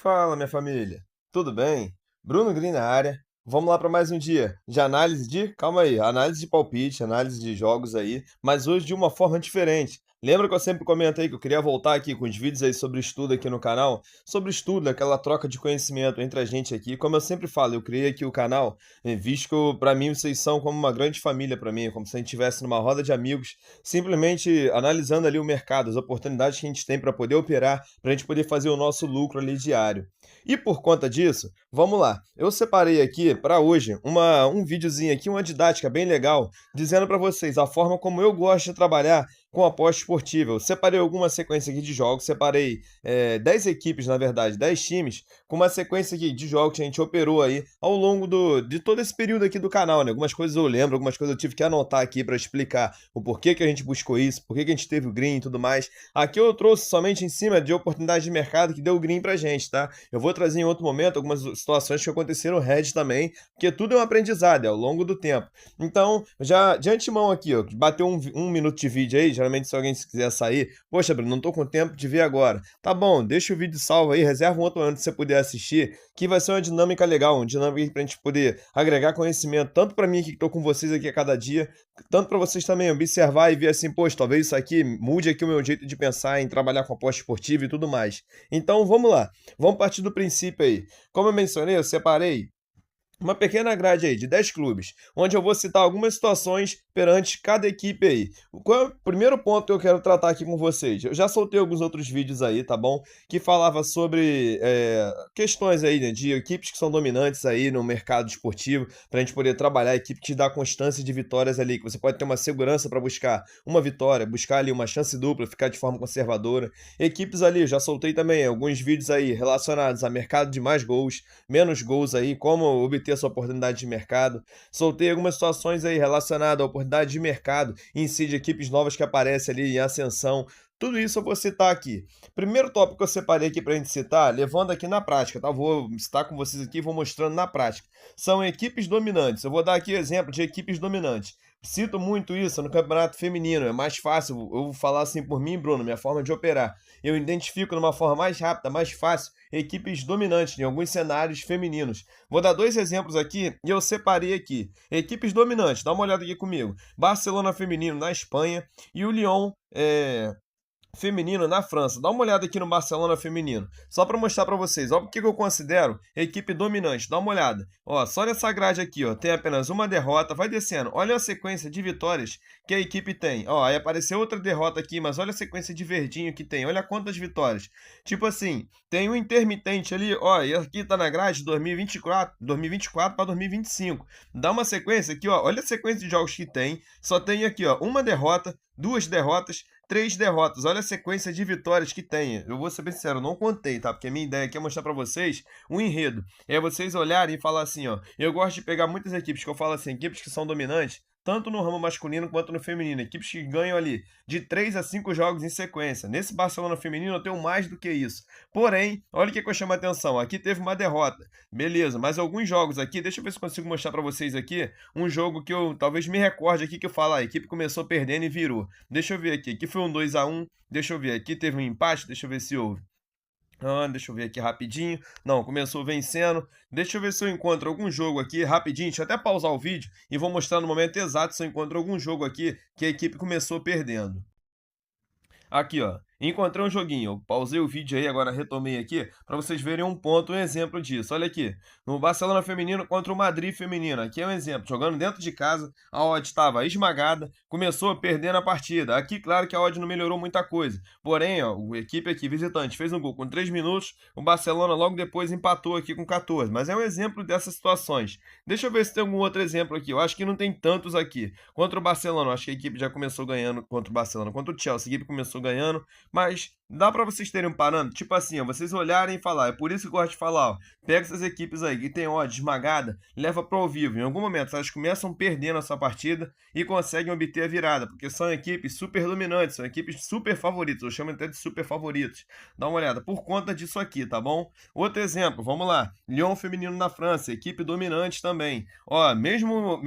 Fala, minha família. Tudo bem? Bruno Green na área. Vamos lá para mais um dia de análise calma aí, análise de palpite, análise de jogos aí, mas hoje de uma forma diferente. Lembra que eu sempre comento aí que eu queria voltar aqui com os vídeos aí sobre estudo aqui no canal? Sobre estudo, aquela troca de conhecimento entre a gente aqui. Como eu sempre falo, eu criei aqui o canal, visto que para mim vocês são como uma grande família para mim, como se a gente estivesse numa roda de amigos, simplesmente analisando ali o mercado, as oportunidades que a gente tem para poder operar, para a gente poder fazer o nosso lucro ali diário. E por conta disso, vamos lá. Eu separei aqui para hoje um videozinho aqui, uma didática bem legal, dizendo para vocês a forma como eu gosto de trabalhar com aposta esportiva. Eu separei alguma sequência aqui de jogos, separei 10 equipes, na verdade, 10 times, com uma sequência aqui de jogos que a gente operou aí ao longo de todo esse período aqui do canal, né? Algumas coisas eu lembro, algumas coisas eu tive que anotar aqui para explicar o porquê que a gente buscou isso, porquê que a gente teve o green e tudo mais. Aqui eu trouxe somente em cima de oportunidades de mercado que deu green pra gente, tá? Eu vou trazer em outro momento algumas situações que aconteceram red também, porque tudo é um aprendizado, é ao longo do tempo. Então, já de antemão aqui, ó, bateu um minuto de vídeo aí, geralmente se alguém quiser sair, poxa, Bruno, não tô com tempo de ver agora. Tá bom, deixa o vídeo salvo aí, reserva um outro momento pra você poder assistir, que vai ser uma dinâmica legal, uma dinâmica pra gente poder agregar conhecimento, tanto pra mim que tô com vocês aqui a cada dia, tanto pra vocês também observar e ver assim, poxa, talvez isso aqui mude aqui o meu jeito de pensar em trabalhar com aposta esportiva e tudo mais. Então, vamos lá. Vamos partir do princípio aí. Como eu mencionei, eu separei uma pequena grade aí de 10 clubes, onde eu vou citar algumas situações perante cada equipe aí. Qual é o primeiro ponto que eu quero tratar aqui com vocês? Eu já soltei alguns outros vídeos aí, tá bom? Que falava sobre questões aí, né, de equipes que são dominantes aí no mercado esportivo, para a gente poder trabalhar a equipe que te dá constância de vitórias ali, que você pode ter uma segurança para buscar uma vitória, buscar ali uma chance dupla, ficar de forma conservadora. Equipes ali, eu já soltei também alguns vídeos aí relacionados a mercado de mais gols, menos gols aí, como obter a sua oportunidade de mercado. Soltei algumas situações aí relacionadas à oportunidade de mercado em si, de equipes novas que aparecem ali em ascensão. Tudo isso eu vou citar aqui. Primeiro tópico que eu separei aqui para a gente citar, levando aqui na prática, tá? Vou citar com vocês aqui e vou mostrando na prática. São equipes dominantes. Eu vou dar aqui exemplo de equipes dominantes. Cito muito isso no campeonato feminino, é mais fácil, eu vou falar assim por mim, Bruno, minha forma de operar. Eu identifico de uma forma mais rápida, mais fácil, equipes dominantes em alguns cenários femininos. Vou dar dois exemplos aqui e eu separei aqui. Equipes dominantes, dá uma olhada aqui comigo. Barcelona feminino na Espanha e o Lyon feminino na França. Dá uma olhada aqui no Barcelona feminino, só para mostrar para vocês. Ó, o que eu considero equipe dominante. Dá uma olhada. Ó, só nessa grade aqui, ó, tem apenas uma derrota. Vai descendo. Olha a sequência de vitórias que a equipe tem. Ó, aí apareceu outra derrota aqui, mas olha a sequência de verdinho que tem. Olha quantas vitórias. Tipo assim, tem um intermitente ali, ó, e aqui tá na grade 2024 para 2025. Dá uma sequência aqui, ó. Olha a sequência de jogos que tem. Só tem aqui, ó, uma derrota, duas derrotas, três derrotas. Olha a sequência de vitórias que tem. Eu vou ser bem sincero, eu não contei, tá? Porque a minha ideia aqui é mostrar pra vocês um enredo. É vocês olharem e falar assim, ó. Eu gosto de pegar muitas equipes que eu falo assim, equipes que são dominantes, tanto no ramo masculino quanto no feminino. Equipes que ganham ali de 3 a 5 jogos em sequência. Nesse Barcelona feminino eu tenho mais do que isso. Porém, olha o que eu chamo a atenção. Aqui teve uma derrota. Beleza, mas alguns jogos aqui, deixa eu ver se consigo mostrar pra vocês aqui um jogo que eu talvez me recorde aqui que eu falo, a equipe começou perdendo e virou. Deixa eu ver aqui. Aqui foi um 2-1. Deixa eu ver. Aqui teve um empate. Deixa eu ver se houve. Deixa eu ver aqui rapidinho. Não, começou vencendo. Deixa eu ver se eu encontro algum jogo aqui rapidinho. Deixa eu até pausar o vídeo e vou mostrar no momento exato se eu encontro algum jogo aqui que a equipe começou perdendo. Aqui, ó. Encontrei um joguinho. Eu pausei o vídeo aí, agora retomei aqui, para vocês verem um ponto, um exemplo disso. Olha aqui. No Barcelona feminino contra o Madrid feminino. Aqui é um exemplo. Jogando dentro de casa, a odd estava esmagada, começou perdendo a partida. Aqui, claro que a odd não melhorou muita coisa. Porém, ó, a equipe aqui, visitante, fez um gol com 3 minutos. O Barcelona logo depois empatou aqui com 14. Mas é um exemplo dessas situações. Deixa eu ver se tem algum outro exemplo aqui. Eu acho que não tem tantos aqui. Contra o Barcelona, eu acho que a equipe já começou ganhando contra o Barcelona. Contra o Chelsea, a equipe começou ganhando. Mas dá pra vocês terem um parâmetro, tipo assim, ó, vocês olharem e falar, é por isso que eu gosto de falar, ó, pega essas equipes aí que tem odd esmagada, leva pro ao vivo, em algum momento elas começam perdendo essa partida e conseguem obter a virada, porque são equipes super dominantes, são equipes super favoritas, eu chamo até de super favoritos, dá uma olhada, por conta disso aqui, tá bom? Outro exemplo, vamos lá, Lyon feminino na França, equipe dominante também, ó, mesmo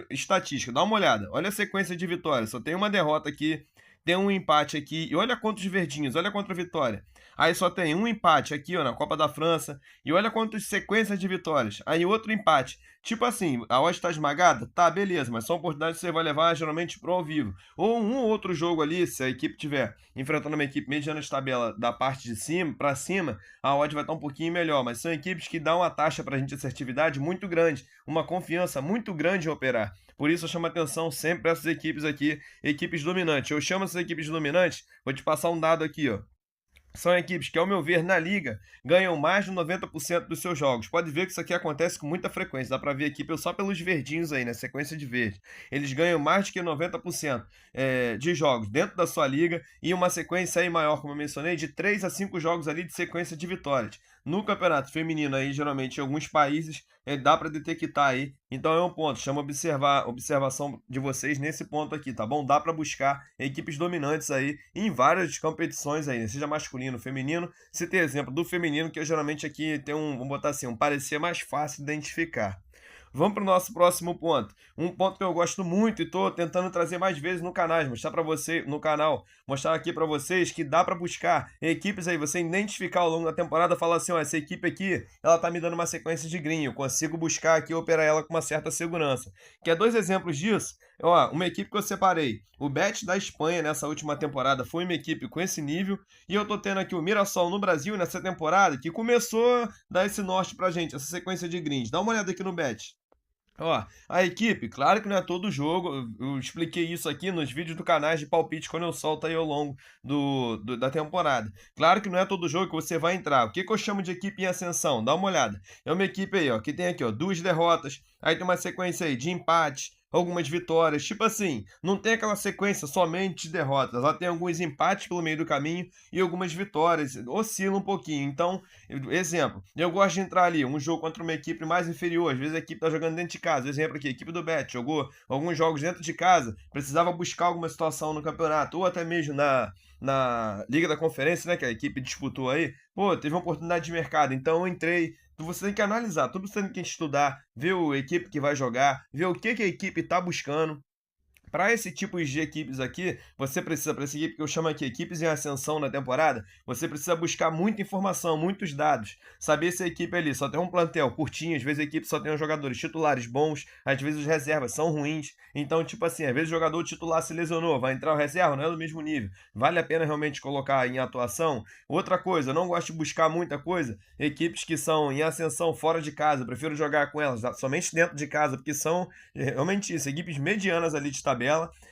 estatística, dá uma olhada, olha a sequência de vitórias, só tem uma derrota aqui, tem um empate aqui, e olha quantos verdinhos, olha quanta vitória. Aí só tem um empate aqui, ó, na Copa da França, e olha quantas sequências de vitórias. Aí outro empate. Tipo assim, a odd tá esmagada? Tá, beleza, mas são oportunidades que você vai levar geralmente pro ao vivo. Ou um ou outro jogo ali, se a equipe tiver enfrentando uma equipe mediana de tabela da parte de cima para cima, a odd vai estar um pouquinho melhor, mas são equipes que dão uma taxa pra gente de assertividade muito grande, uma confiança muito grande em operar. Por isso eu chamo a atenção sempre para essas equipes aqui, equipes dominantes. Eu chamo essas equipes dominantes, vou te passar um dado aqui, ó. São equipes que, ao meu ver, na liga, ganham mais de 90% dos seus jogos. Pode ver que isso aqui acontece com muita frequência. Dá pra ver aqui só pelos verdinhos aí, na sequência de verde. Eles ganham mais de que 90% de jogos dentro da sua liga e uma sequência aí maior, como eu mencionei, de 3 a 5 jogos ali de sequência de vitórias. No campeonato feminino aí, geralmente, em alguns países, dá para detectar aí. Então é um ponto, chama observação de vocês nesse ponto aqui, tá bom? Dá para buscar equipes dominantes aí em várias competições aí, seja masculino, feminino. Se tem exemplo do feminino, que eu geralmente aqui tem vamos botar assim, um parecer mais fácil de identificar. Vamos para o nosso próximo ponto. Um ponto que eu gosto muito e estou tentando trazer mais vezes no canal, mostrar para você no canal, mostrar aqui para vocês que dá para buscar equipes aí, você identificar ao longo da temporada, falar assim, ó, essa equipe aqui, ela tá me dando uma sequência de green, eu consigo buscar aqui e operar ela com uma certa segurança. Quer dois exemplos disso? Ó, uma equipe que eu separei, o Bet da Espanha nessa última temporada foi uma equipe com esse nível, e eu tô tendo aqui o Mirassol no Brasil nessa temporada, que começou a dar esse norte pra gente, essa sequência de greens. Dá uma olhada aqui no Bet. Ó, a equipe, claro que não é todo jogo, eu expliquei isso aqui nos vídeos do canal de palpite quando eu solto aí ao longo da temporada. Claro que não é todo jogo que você vai entrar. O que que eu chamo de equipe em ascensão? Dá uma olhada. É uma equipe aí, ó, que tem aqui, ó, 2 derrotas, aí tem uma sequência aí de empate, algumas vitórias, tipo assim, não tem aquela sequência somente de derrotas, ela tem alguns empates pelo meio do caminho e algumas vitórias, oscila um pouquinho. Então, exemplo, eu gosto de entrar ali, um jogo contra uma equipe mais inferior, às vezes a equipe tá jogando dentro de casa, exemplo aqui, a equipe do Bet jogou alguns jogos dentro de casa, precisava buscar alguma situação no campeonato, ou até mesmo na Liga da Conferência, né, que a equipe disputou aí, pô, teve uma oportunidade de mercado, então eu entrei. Você tem que analisar, tudo você tem que estudar, ver a equipe que vai jogar, ver o que que a equipe está buscando. Para esse tipo de equipes aqui, você precisa, para essa equipe que eu chamo aqui, equipes em ascensão na temporada, você precisa buscar muita informação, muitos dados, saber se a equipe ali só tem um plantel curtinho, às vezes a equipe só tem os jogadores titulares bons, às vezes os reservas são ruins, então, tipo assim, às vezes o jogador titular se lesionou, vai entrar o reserva, não é do mesmo nível, vale a pena realmente colocar em atuação? Outra coisa, eu não gosto de buscar muita coisa, equipes que são em ascensão fora de casa, eu prefiro jogar com elas somente dentro de casa, porque são realmente isso, equipes medianas ali de tabela,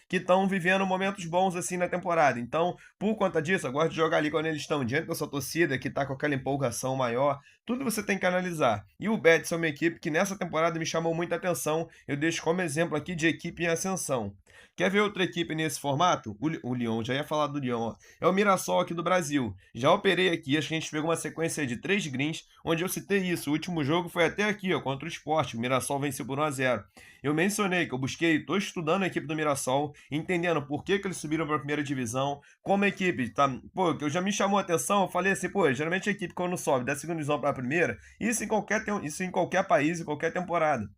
que estão vivendo momentos bons assim na temporada. Então, por conta disso, eu gosto de jogar ali quando eles estão diante da sua torcida, que está com aquela empolgação maior. Tudo você tem que analisar. E o Betis é uma equipe que nessa temporada me chamou muita atenção. Eu deixo como exemplo aqui de equipe em ascensão. Quer ver outra equipe nesse formato? O Lyon, já ia falar do Lyon, ó. É o Mirassol aqui do Brasil. Já operei aqui, acho que a gente pegou uma sequência de 3 greens, onde eu citei isso. O último jogo foi até aqui, ó, contra o Sport. O Mirassol venceu por 1-0. Eu mencionei que eu busquei, estou estudando a equipe do Mirassol, entendendo por que eles subiram para a primeira divisão, como a equipe tá, pô, que já me chamou a atenção, eu falei assim, pô, geralmente a equipe quando sobe da segunda divisão para a primeira, isso em qualquer país, em qualquer temporada.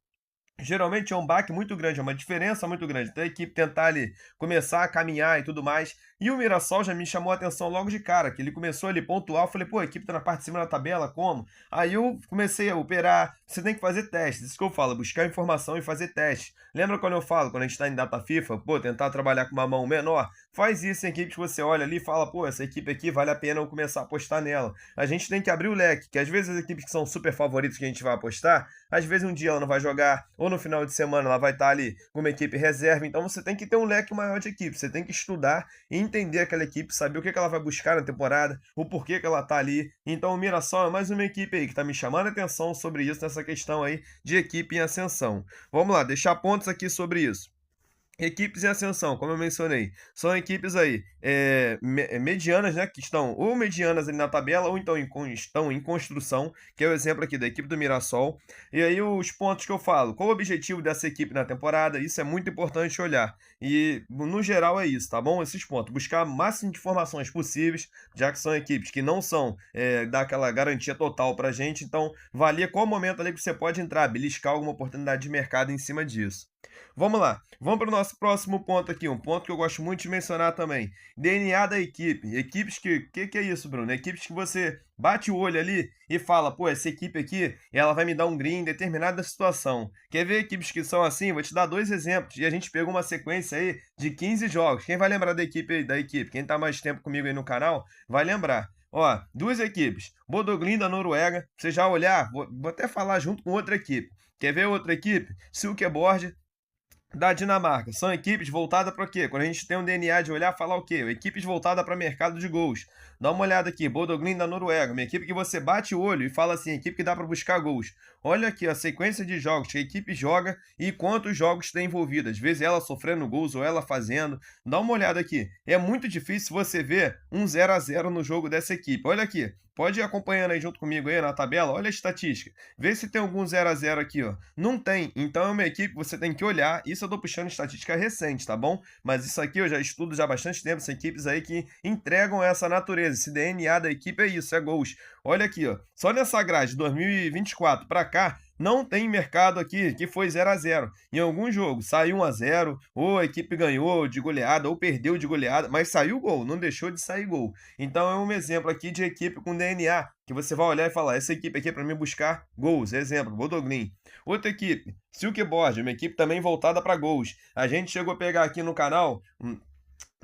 Geralmente é um baque muito grande, é uma diferença muito grande. Então a equipe tentar ali começar a caminhar e tudo mais. E o Mirassol já me chamou a atenção logo de cara, que ele começou ali pontual. Eu falei, pô, a equipe tá na parte de cima da tabela, como? Aí eu comecei a operar. Você tem que fazer testes, isso que eu falo, buscar informação e fazer testes. Lembra quando eu falo, quando a gente tá em data FIFA, pô, tentar trabalhar com uma mão menor? Faz isso em equipes que você olha ali e fala, pô, essa equipe aqui vale a pena eu começar a apostar nela. A gente tem que abrir o leque, que às vezes as equipes que são super favoritas que a gente vai apostar, às vezes um dia ela não vai jogar, ou no final de semana ela vai estar ali com uma equipe reserva, então você tem que ter um leque maior de equipe, você tem que estudar e entender aquela equipe, saber o que ela vai buscar na temporada, o porquê que ela está ali. Então o Mirassol é mais uma equipe aí que está me chamando a atenção sobre isso, nessa questão aí de equipe em ascensão. Vamos lá, deixar pontos aqui sobre isso. Equipes em ascensão, como eu mencionei, são equipes aí medianas, né, que estão ou medianas ali na tabela ou então estão em construção, que é o exemplo aqui da equipe do Mirassol. E aí os pontos que eu falo, qual o objetivo dessa equipe na temporada, isso é muito importante olhar. E no geral é isso, tá bom? Esses pontos, buscar o máximo de informações possíveis, já que são equipes que não são dar aquela garantia total pra gente, então valia qual momento ali que você pode entrar, beliscar alguma oportunidade de mercado em cima disso. Vamos lá, vamos para o nosso próximo ponto aqui, um ponto que eu gosto muito de mencionar também. DNA da equipe. Equipes que é isso, Bruno? Equipes que você bate o olho ali e fala, pô, essa equipe aqui, ela vai me dar um green em determinada situação. Quer ver equipes que são assim? Vou te dar 2 exemplos. E a gente pegou uma sequência aí de 15 jogos. Quem vai lembrar da equipe? Quem tá mais tempo comigo aí no canal, vai lembrar. Ó, 2 equipes. Bodø/Glimt da Noruega. Pra você já olhar, vou até falar junto com outra equipe. Quer ver outra equipe? Silkeborg da Dinamarca. São equipes voltadas para quê? Quando a gente tem um DNA de olhar, falar o quê? Equipes voltadas para mercado de gols. Dá uma olhada aqui, Bodø/Glimt da Noruega, uma equipe que você bate o olho e fala assim, equipe que dá para buscar gols. Olha aqui a sequência de jogos que a equipe joga e quantos jogos tem envolvido. Às vezes ela sofrendo gols ou ela fazendo. Dá uma olhada aqui. É muito difícil você ver um 0 a 0 no jogo dessa equipe. Olha aqui. Pode ir acompanhando aí junto comigo aí na tabela, olha a estatística. Vê se tem algum 0 a 0 aqui, ó. Não tem, então é uma equipe que você tem que olhar. Isso eu tô puxando estatística recente, tá bom? Mas isso aqui eu já estudo já há bastante tempo, são equipes aí que entregam essa natureza. Esse DNA da equipe é isso, é gols. Olha aqui, ó. Só nessa grade de 2024 para cá, não tem mercado aqui que foi 0 a 0. Em algum jogo saiu 1 a 0, ou a equipe ganhou de goleada, ou perdeu de goleada, mas saiu gol, não deixou de sair gol. Então é um exemplo aqui de equipe com DNA, que você vai olhar e falar, essa equipe aqui é para mim buscar gols. Exemplo, Bodø/Glimt. Outra equipe, Silkeborg, uma equipe também voltada para gols. A gente chegou a pegar aqui no canal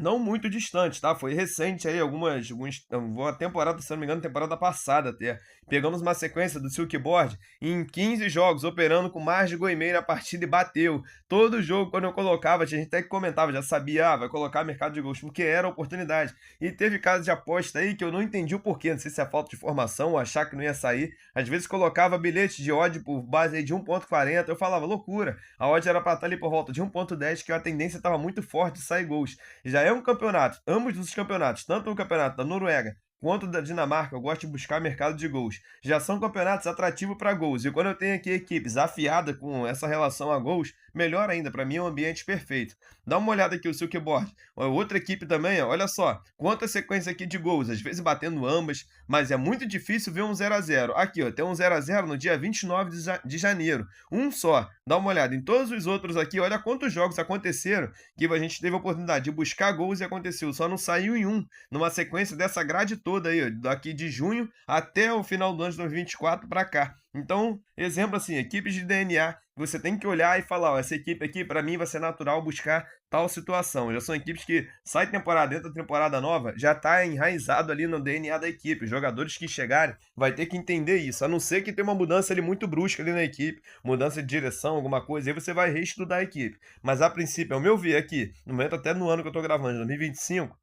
não muito distante, tá? Foi recente aí, uma temporada, se não me engano, temporada passada até. Pegamos uma sequência do Silkeborg em 15 jogos, operando com mais de gol e meio na partida e bateu. Todo jogo, quando eu colocava, tinha gente até que comentava, já sabia, vai colocar mercado de gols, porque era oportunidade. E teve casos de aposta aí que eu não entendi o porquê, não sei se é falta de formação ou achar que não ia sair. Às vezes colocava bilhete de odd por base aí de 1,40, eu falava, loucura. A odd era pra estar ali por volta de 1,10, que a tendência estava muito forte de sair gols. Já é um campeonato, ambos os campeonatos, tanto o campeonato da Noruega quanto da Dinamarca, eu gosto de buscar mercado de gols. Já são campeonatos atrativos para gols. E quando eu tenho aqui equipes afiadas com essa relação a gols, melhor ainda, para mim é um ambiente perfeito. Dá uma olhada aqui o Silkeborg. Outra equipe também, ó, olha só, quanta sequência aqui de gols, às vezes batendo ambas, mas é muito difícil ver um 0 a 0. Aqui, ó, tem um 0 a 0 no dia 29 de janeiro. Um só. Dá uma olhada em todos os outros aqui, olha quantos jogos aconteceram que a gente teve a oportunidade de buscar gols e aconteceu. Só não saiu em um, numa sequência dessa grade toda aí, ó, daqui de junho até o final do ano de 2024 para cá. Então, exemplo assim, equipes de DNA, você tem que olhar e falar, ó, essa equipe aqui, para mim, vai ser natural buscar tal situação. Já são equipes que sai temporada dentro da temporada nova, já tá enraizado ali no DNA da equipe. Os jogadores que chegarem vai ter que entender isso, a não ser que tenha uma mudança ali muito brusca ali na equipe, mudança de direção, alguma coisa, aí você vai reestudar a equipe. Mas a princípio, ao meu ver aqui, no momento até no ano que eu tô gravando, 2025,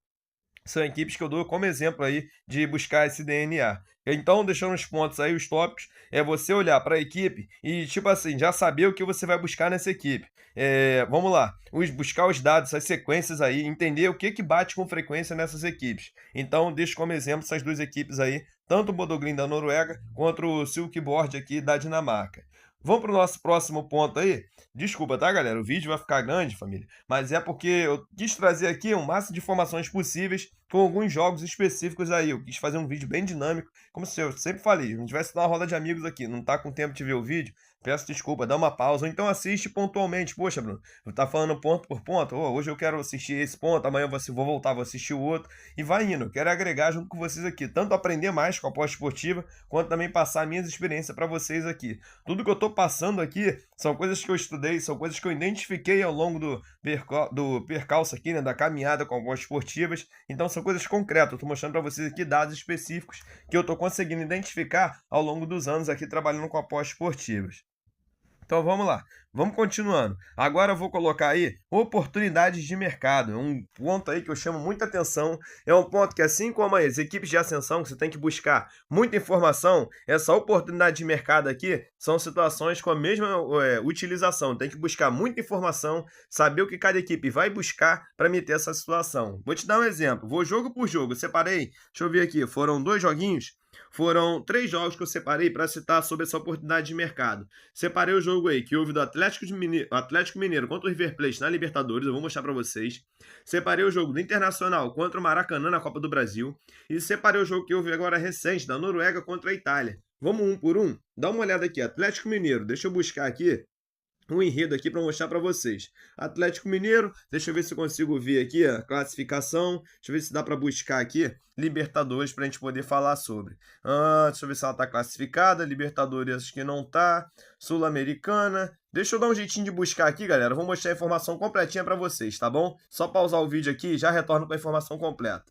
são equipes que eu dou como exemplo aí de buscar esse DNA. Então, deixando os pontos aí, os tópicos, é você olhar para a equipe e, tipo assim, já saber o que você vai buscar nessa equipe. Vamos lá, buscar os dados, as sequências aí, entender o que bate com frequência nessas equipes. Então, deixo como exemplo essas 2 equipes aí, tanto o Bodø/Glimt da Noruega, quanto o Silkeborg aqui da Dinamarca. Vamos para o nosso próximo ponto aí. Desculpa, tá, galera? O vídeo vai ficar grande, família, mas é porque eu quis trazer aqui o máximo de informações possíveis com alguns jogos específicos aí. Eu quis fazer um vídeo bem dinâmico, como se eu sempre falei, a gente vai se dar uma roda de amigos aqui, não tá com tempo de ver o vídeo, peço desculpa, dá uma pausa, ou então assiste pontualmente. Poxa, Bruno, tá falando ponto por ponto, hoje eu quero assistir esse ponto, amanhã eu vou voltar, vou assistir o outro, e vai indo. Eu quero agregar junto com vocês aqui, tanto aprender mais com a aposta esportiva, quanto também passar minhas experiências para vocês aqui. Tudo que eu tô passando aqui são coisas que eu estudei, são coisas que eu identifiquei ao longo do percalço aqui, né, da caminhada com apostas esportivas, então são coisas concretas. Eu tô mostrando para vocês aqui dados específicos que eu tô conseguindo identificar ao longo dos anos aqui trabalhando com apostas esportivas. Então vamos lá, vamos continuando. Agora eu vou colocar aí oportunidades de mercado. É um ponto aí que eu chamo muita atenção. É um ponto que, assim como as equipes de ascensão, que você tem que buscar muita informação, essa oportunidade de mercado aqui são situações com a mesma utilização. Tem que buscar muita informação, saber o que cada equipe vai buscar para me ter essa situação. Vou te dar um exemplo. Vou jogo por jogo. Eu separei, deixa eu ver aqui, foram 2 joguinhos. Foram 3 jogos que eu separei para citar sobre essa oportunidade de mercado. Separei o jogo aí que houve do Atlético Mineiro contra o River Plate na Libertadores, eu vou mostrar para vocês. Separei o jogo do Internacional contra o Maracanã na Copa do Brasil. E separei o jogo que houve agora recente, da Noruega contra a Itália. Vamos um por um? Dá uma olhada aqui, Atlético Mineiro, deixa eu buscar aqui um enredo aqui para mostrar para vocês. Atlético Mineiro, deixa eu ver se eu consigo ver aqui a classificação, deixa eu ver se dá para buscar aqui Libertadores para a gente poder falar sobre. Deixa eu ver se ela está classificada, Libertadores acho que não tá, Sul-Americana. Deixa eu dar um jeitinho de buscar aqui, galera, vou mostrar a informação completinha para vocês, tá bom? Só pausar o vídeo aqui e já retorno com a informação completa.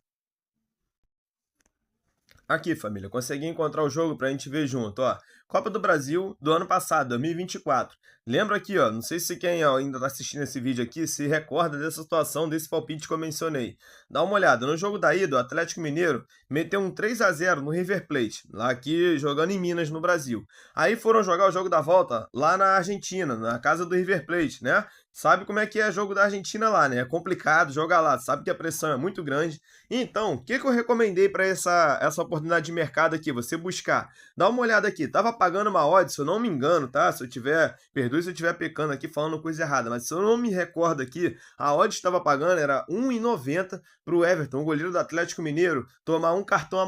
Aqui, família, consegui encontrar o jogo pra gente ver junto, ó. Copa do Brasil do ano passado, 2024. Lembra aqui, ó, não sei se quem ó, ainda tá assistindo esse vídeo aqui se recorda dessa situação, desse palpite que eu mencionei. Dá uma olhada, no jogo da ida, o Atlético Mineiro meteu um 3-0 no River Plate, lá aqui jogando em Minas, no Brasil. Aí foram jogar o jogo da volta lá na Argentina, na casa do River Plate, né? Sabe como é que é jogo da Argentina lá, né? É complicado jogar lá, sabe que a pressão é muito grande. Então, o que eu recomendei para essa oportunidade de mercado aqui? Você buscar. Dá uma olhada aqui. Tava pagando uma odd, se eu não me engano, tá? Se eu tiver, perdoe se eu estiver pecando aqui falando coisa errada, mas se eu não me recordo aqui, a odd estava pagando era 1,90 para o Everton, o goleiro do Atlético Mineiro, tomar um cartão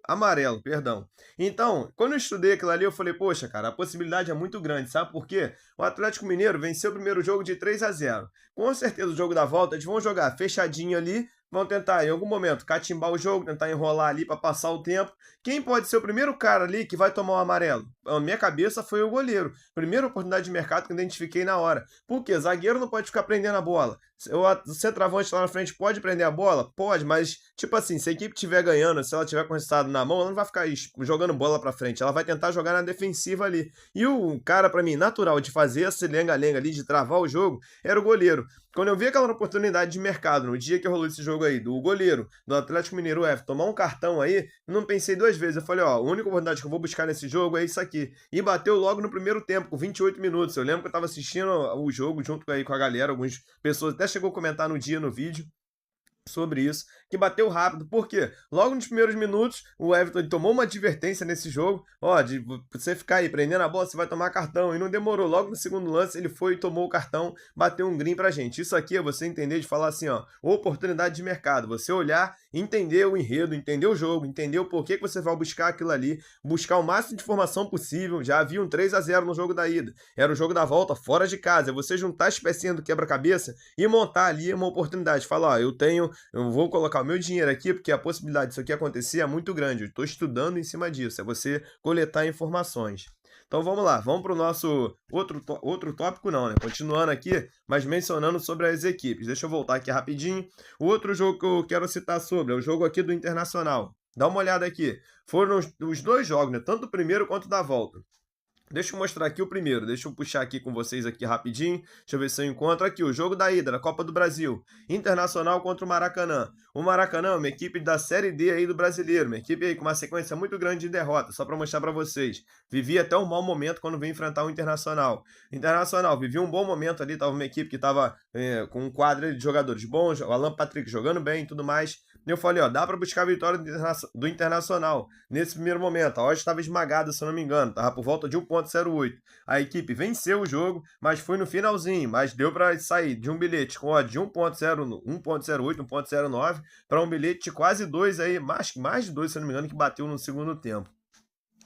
amarelo, perdão. Então, quando eu estudei aquilo ali, eu falei, poxa, cara, a possibilidade é muito grande, sabe por quê? O Atlético Mineiro venceu o primeiro jogo de 3-0. Com certeza o jogo da volta eles vão jogar fechadinho ali, vão tentar em algum momento catimbar o jogo, tentar enrolar ali para passar o tempo. Quem pode ser o primeiro cara ali que vai tomar o amarelo? A minha cabeça foi o goleiro. Primeira oportunidade de mercado que eu identifiquei na hora. Por quê? Zagueiro não pode ficar prendendo a bola. O centroavante lá na frente pode prender a bola? Pode, mas tipo assim, se a equipe estiver ganhando, se ela tiver com o resultado na mão, ela não vai ficar jogando bola para frente, ela vai tentar jogar na defensiva ali. E o cara, para mim, natural de fazer esse lenga-lenga ali, de travar o jogo, era o goleiro. Quando eu vi aquela oportunidade de mercado, no dia que rolou esse jogo aí, do goleiro do Atlético Mineiro, o Everton, tomar um cartão aí, não pensei duas vezes. Eu falei, ó, a única oportunidade que eu vou buscar nesse jogo é isso aqui. E bateu logo no primeiro tempo, com 28 minutos. Eu lembro que eu tava assistindo o jogo junto aí com a galera, algumas pessoas até chegou a comentar no dia no vídeo sobre isso, que bateu rápido, porque logo nos primeiros minutos o Everton tomou uma advertência nesse jogo, ó, de você ficar aí prendendo a bola, você vai tomar cartão, e não demorou, logo no segundo lance ele foi e tomou o cartão, bateu um green pra gente. Isso aqui é você entender de falar assim, ó, oportunidade de mercado, você olhar, entender o enredo, entender o jogo, entender o porquê que você vai buscar aquilo ali, buscar o máximo de informação possível. Já havia um 3-0 no jogo da ida, era o jogo da volta, fora de casa, é você juntar as pecinhas do quebra-cabeça e montar ali uma oportunidade, falar, ó, eu vou colocar o meu dinheiro aqui porque a possibilidade disso aqui acontecer é muito grande. Eu estou estudando em cima disso. É você coletar informações. Então vamos lá, vamos para o nosso outro tópico não, né? Continuando aqui, mas mencionando sobre as equipes. Deixa eu voltar aqui rapidinho. O outro jogo que eu quero citar sobre é o jogo aqui do Internacional. Dá uma olhada aqui. Foram os dois jogos, né? Tanto o primeiro quanto o da volta. Deixa eu mostrar aqui o primeiro, deixa eu puxar aqui com vocês aqui rapidinho, deixa eu ver se eu encontro aqui, o jogo da ida, da Copa do Brasil, Internacional contra o Maracanã. O Maracanã é uma equipe da Série D aí do Brasileiro, uma equipe aí com uma sequência muito grande de derrotas, só para mostrar para vocês. Vivia até um mau momento quando veio enfrentar o Internacional. Internacional vivia um bom momento ali, tava uma equipe que tava com um quadro de jogadores bons, o Alan Patrick jogando bem e tudo mais. E eu falei, ó, dá para buscar a vitória do Internacional nesse primeiro momento. A odd estava esmagada, se eu não me engano, tava por volta de 1,08. A equipe venceu o jogo, mas foi no finalzinho, mas deu para sair de um bilhete com odd de 1,08, 1,09 para um bilhete de quase 2 aí, mais de 2, se eu não me engano, que bateu no segundo tempo.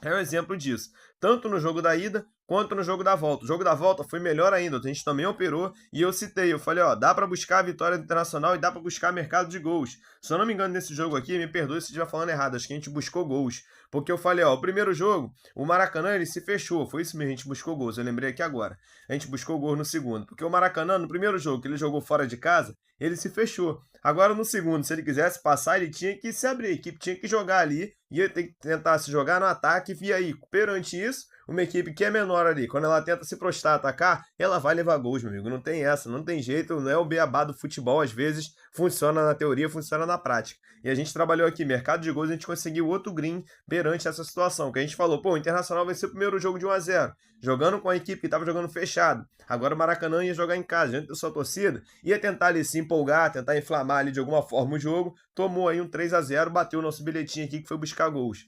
É um exemplo disso, tanto no jogo da ida quanto no jogo da volta. O jogo da volta foi melhor ainda, a gente também operou e eu citei, eu falei, ó, dá para buscar a vitória do Internacional e dá para buscar mercado de gols. Se eu não me engano nesse jogo aqui, me perdoe se estiver falando errado, acho que a gente buscou gols. Porque eu falei, ó, o primeiro jogo, o Maracanã, ele se fechou, foi isso mesmo, a gente buscou gols, eu lembrei aqui agora. A gente buscou gols no segundo, porque o Maracanã, no primeiro jogo que ele jogou fora de casa, ele se fechou. Agora no segundo, se ele quisesse passar, ele tinha que se abrir, a equipe tinha que jogar ali, ia ter que tentar se jogar no ataque, e aí, perante isso, uma equipe que é menor ali, quando ela tenta se prostrar, atacar, ela vai levar gols, meu amigo. Não tem essa, não tem jeito, não é o beabá do futebol, às vezes funciona na teoria, funciona na prática. E a gente trabalhou aqui, mercado de gols, a gente conseguiu outro green perante essa situação, que a gente falou, pô, o Internacional venceu o primeiro jogo de 1-0, jogando com a equipe que estava jogando fechado. Agora o Maracanã ia jogar em casa, diante da sua torcida, ia tentar ali se empolgar, tentar inflamar ali de alguma forma o jogo, tomou aí um 3-0, bateu o nosso bilhetinho aqui que foi buscar gols.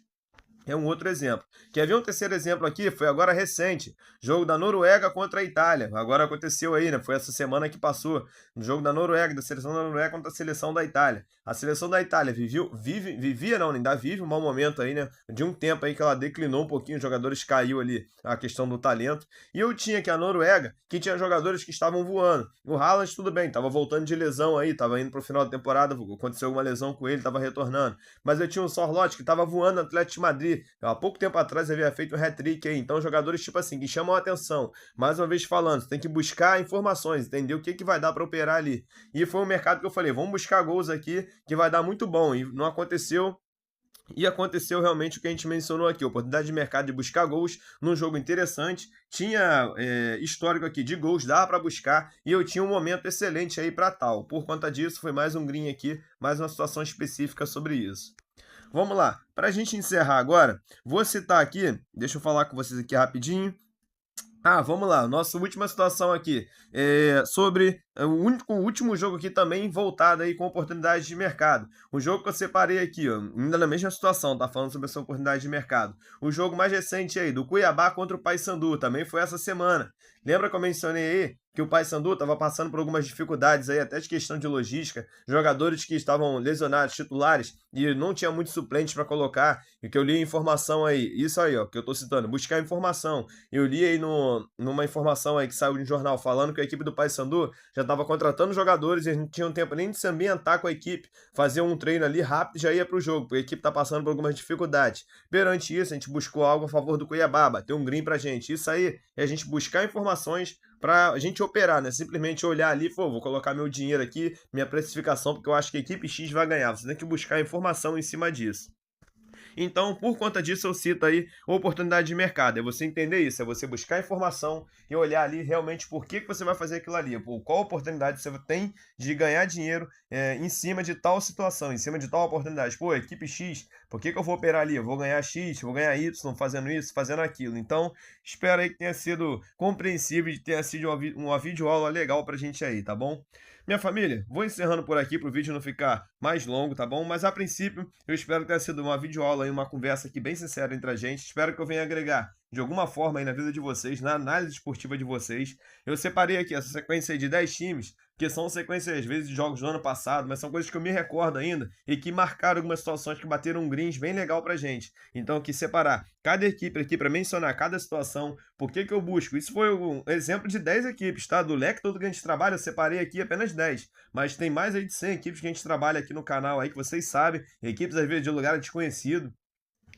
É um outro exemplo. Quer ver um terceiro exemplo aqui? Foi agora recente, jogo da Noruega contra a Itália. Agora aconteceu aí, né? Foi essa semana que passou, no jogo da Noruega, da seleção da Noruega contra a seleção da Itália. A seleção da Itália vivia não, ainda vive um mau momento aí, né? De um tempo aí que ela declinou um pouquinho, os jogadores caiu ali a questão do talento. E eu tinha aqui a Noruega, que tinha jogadores que estavam voando. O Haaland, tudo bem, estava voltando de lesão aí, estava indo pro final da temporada, aconteceu alguma lesão com ele, estava retornando. Mas eu tinha o Sorloth, que estava voando no Atlético de Madrid. Há pouco tempo atrás havia feito um hat-trick aí. Então, jogadores tipo assim, que chamam a atenção. Mais uma vez falando, você tem que buscar informações, entender o que, que vai dar para operar ali. E foi um mercado que eu falei, vamos buscar gols aqui, que vai dar muito bom. E não aconteceu. E aconteceu realmente o que a gente mencionou aqui, oportunidade de mercado de buscar gols num jogo interessante, tinha histórico aqui de gols, dá para buscar, e eu tinha um momento excelente aí para tal. Por conta disso, foi mais um green aqui, mais uma situação específica sobre isso. Vamos lá, para a gente encerrar agora, vou citar aqui, deixa eu falar com vocês aqui rapidinho. Vamos lá, nossa última situação aqui, sobre o último jogo aqui também voltado aí com oportunidade de mercado. O jogo que eu separei aqui, ó, ainda na mesma situação, tá falando sobre essa oportunidade de mercado. O jogo mais recente aí, do Cuiabá contra o Paysandu, também foi essa semana. Lembra que eu mencionei aí que o Paysandu estava passando por algumas dificuldades aí, até de questão de logística, jogadores que estavam lesionados, titulares, e não tinha muitos suplentes para colocar, e que eu li a informação aí, isso aí, ó, que eu estou citando, buscar informação. Eu li aí numa informação aí que saiu de um jornal falando que a equipe do Paysandu já estava contratando jogadores e eles não tinham tempo nem de se ambientar com a equipe, fazer um treino ali rápido e já ia para o jogo, porque a equipe está passando por algumas dificuldades. Perante isso, a gente buscou algo a favor do Cuiabá, bateu um green pra gente. Isso aí é a gente buscar informações para a gente operar, né? Simplesmente olhar ali e vou colocar meu dinheiro aqui, minha precificação, porque eu acho que a equipe X vai ganhar. Você tem que buscar informação em cima disso. Então, por conta disso, eu cito aí oportunidade de mercado. É você entender isso, é você buscar informação e olhar ali realmente por que você vai fazer aquilo ali, por qual oportunidade você tem de ganhar dinheiro em cima de tal situação, em cima de tal oportunidade. Pô, equipe X, por que eu vou operar ali? Eu vou ganhar X, vou ganhar Y fazendo isso, fazendo aquilo. Então, espero aí que tenha sido compreensível e tenha sido uma videoaula legal pra gente aí, tá bom? Minha família, vou encerrando por aqui para o vídeo não ficar mais longo, tá bom? Mas a princípio, eu espero que tenha sido uma videoaula e uma conversa aqui bem sincera entre a gente. Espero que eu venha agregar de alguma forma aí na vida de vocês, na análise esportiva de vocês. Eu separei aqui essa sequência aí de 10 times, que são sequências, às vezes, de jogos do ano passado, mas são coisas que eu me recordo ainda e que marcaram algumas situações que bateram um greens bem legal pra gente. Então, eu quis separar cada equipe aqui para mencionar cada situação, por que que eu busco. Isso foi um exemplo de 10 equipes, tá? Do leque todo que a gente trabalha, eu separei aqui apenas 10. Mas tem mais aí de 100 equipes que a gente trabalha aqui no canal aí, que vocês sabem, equipes às vezes de lugar desconhecido.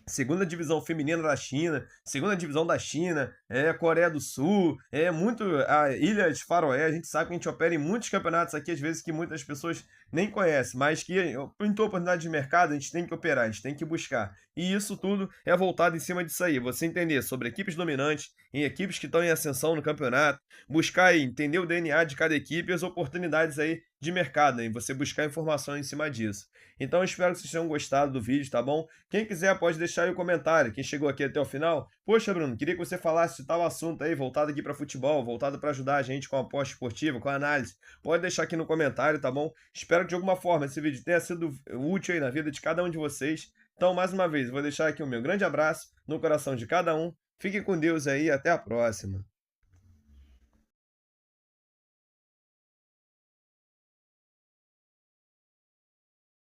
Segunda divisão feminina da China, segunda divisão da China, Coreia do Sul, muito a Ilha de Faroé. A gente sabe que a gente opera em muitos campeonatos aqui, às vezes que muitas pessoas nem conhecem, mas que pintou oportunidade de mercado, a gente tem que operar, a gente tem que buscar. E isso tudo é voltado em cima disso aí. Você entender sobre equipes dominantes, em equipes que estão em ascensão no campeonato, buscar aí, entender o DNA de cada equipe e as oportunidades aí de mercado, hein? Você buscar informação em cima disso. Então, eu espero que vocês tenham gostado do vídeo, tá bom? Quem quiser pode deixar aí o comentário. Quem chegou aqui até o final, poxa, Bruno, queria que você falasse de tal assunto aí, voltado aqui para futebol, voltado para ajudar a gente com a aposta esportiva, com a análise. Pode deixar aqui no comentário, tá bom? Espero que de alguma forma esse vídeo tenha sido útil aí na vida de cada um de vocês. Então, mais uma vez, vou deixar aqui o meu grande abraço no coração de cada um. Fiquem com Deus aí e até a próxima.